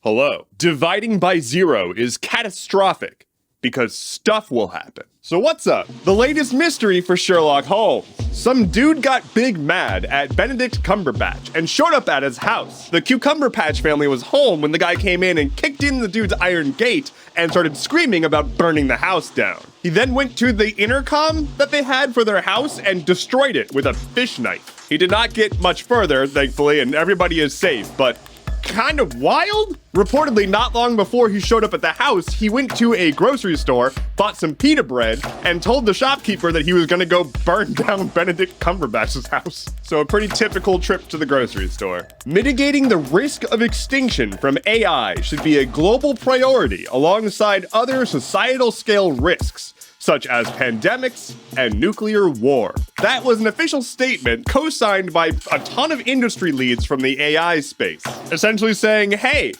Hello. Dividing by zero is catastrophic because stuff will happen. So what's up? The latest mystery for Sherlock Holmes. Some dude got big mad at Benedict Cumberbatch and showed up at his house. The Cumberbatch family was home when the guy came in and kicked in the dude's iron gate and started screaming about burning the house down. He then went to the intercom that they had for their house and destroyed it with a fish knife. He did not get much further, thankfully, and everybody is safe, but kind of wild? Reportedly, not long before he showed up at the house, he went to a grocery store, bought some pita bread, and told the shopkeeper that he was gonna go burn down Benedict Cumberbatch's house. So a pretty typical trip to the grocery store. Mitigating the risk of extinction from AI should be a global priority alongside other societal scale risks, such as pandemics and nuclear war. That was an official statement co-signed by a ton of industry leads from the AI space, essentially saying, hey,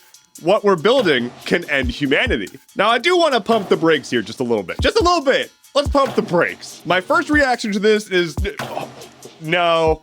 what we're building can end humanity. Now, I do want to pump the brakes here just a little bit. Just a little bit. Let's pump the brakes. My first reaction to this is, no.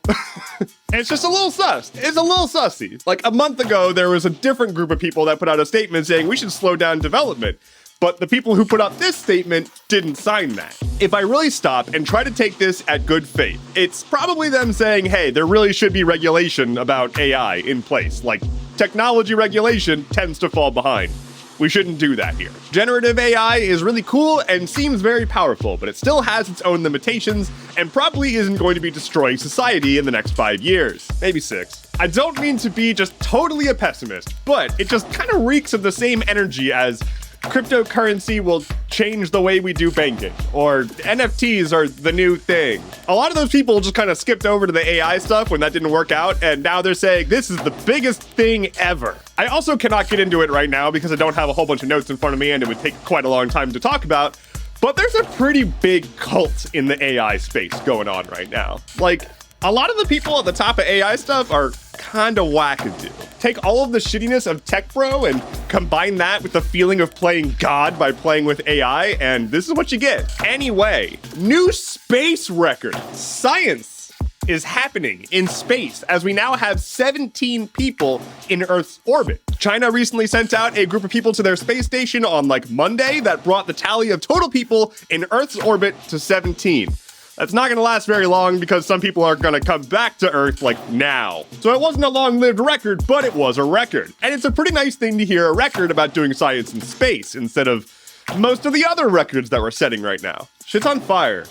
It's just a little sus. It's a little sussy. Like a month ago, there was a different group of people that put out a statement saying we should slow down development. But the people who put out this statement didn't sign that. If I really stop and try to take this at good faith, it's probably them saying, hey, there really should be regulation about AI in place. Like, technology regulation tends to fall behind. We shouldn't do that here. Generative AI is really cool and seems very powerful, but it still has its own limitations and probably isn't going to be destroying society in the next 5 years, maybe 6. I don't mean to be just totally a pessimist, but it just kind of reeks of the same energy as cryptocurrency will change the way we do banking, or NFTs are the new thing. A lot of those people just kind of skipped over to the AI stuff when that didn't work out, and now they're saying this is the biggest thing ever. I also cannot get into it right now because I don't have a whole bunch of notes in front of me and it would take quite a long time to talk about, but there's a pretty big cult in the AI space going on right now. Like, a lot of the people at the top of AI stuff are kind of wackadoo. Take all of the shittiness of tech bro and combine that with the feeling of playing God by playing with AI, and this is what you get. Anyway, new space record. Science is happening in space as we now have 17 people in Earth's orbit. China recently sent out a group of people to their space station on like Monday that brought the tally of total people in Earth's orbit to 17. That's not gonna last very long because some people are gonna come back to Earth like now. So it wasn't a long-lived record, but it was a record. And it's a pretty nice thing to hear a record about doing science in space instead of most of the other records that we're setting right now. Shit's on fire.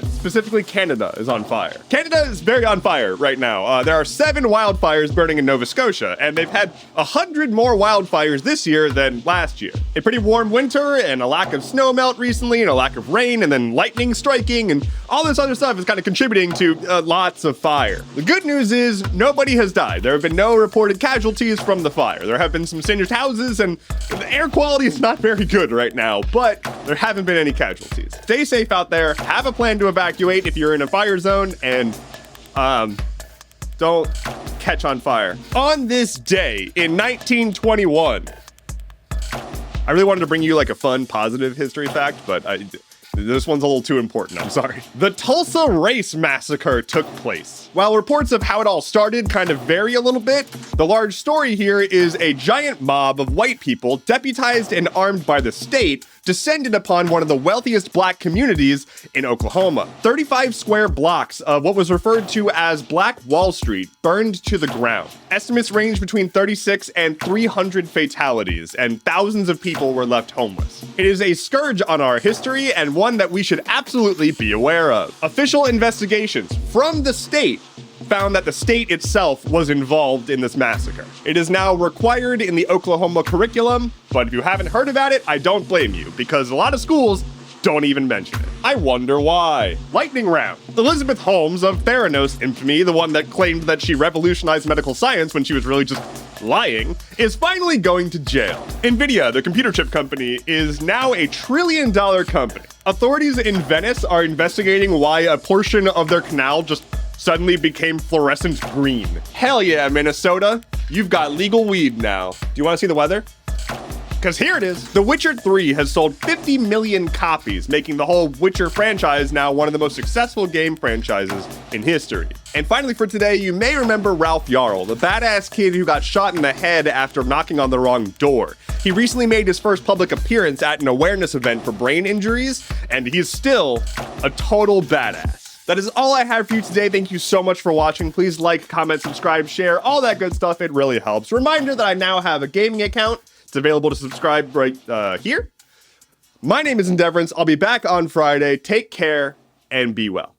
Specifically Canada is on fire. Canada is very on fire right now. There are 7 wildfires burning in Nova Scotia, and they've had 100 more wildfires this year than last year. A pretty warm winter and a lack of snow melt recently and a lack of rain and then lightning striking and all this other stuff is kind of contributing to lots of fire. The good news is nobody has died. There have been no reported casualties from the fire. There have been some singed houses and the air quality is not very good right now, but there haven't been any casualties. Stay safe out there. Have a plan to evacuate if you're in a fire zone, and don't catch on fire. On this day in 1921, I really wanted to bring you like a fun, positive history fact, but this one's a little too important, I'm sorry. The Tulsa Race Massacre took place. While reports of how it all started kind of vary a little bit, the large story here is a giant mob of white people, deputized and armed by the state, descended upon one of the wealthiest black communities in Oklahoma. 35 square blocks of what was referred to as Black Wall Street burned to the ground. Estimates range between 36 and 300 fatalities, and thousands of people were left homeless. It is a scourge on our history and one that we should absolutely be aware of. Official investigations from the state found that the state itself was involved in this massacre. It is now required in the Oklahoma curriculum, but if you haven't heard about it, I don't blame you, because a lot of schools don't even mention it. I wonder why. Lightning round. Elizabeth Holmes of Theranos infamy, the one that claimed that she revolutionized medical science when she was really just lying, is finally going to jail. Nvidia, the computer chip company, is now a $1 trillion company. Authorities in Venice are investigating why a portion of their canal just suddenly became fluorescent green. Hell yeah, Minnesota. You've got legal weed now. Do you want to see the weather? Because here it is. The Witcher 3 has sold 50 million copies, making the whole Witcher franchise now one of the most successful game franchises in history. And finally for today, you may remember Ralph Yarl, the badass kid who got shot in the head after knocking on the wrong door. He recently made his first public appearance at an awareness event for brain injuries, and he's still a total badass. That is all I have for you today. Thank you so much for watching. Please like, comment, subscribe, share, all that good stuff. It really helps. Reminder that I now have a gaming account. It's available to subscribe right here. My name is Endeavorance. I'll be back on Friday. Take care and be well.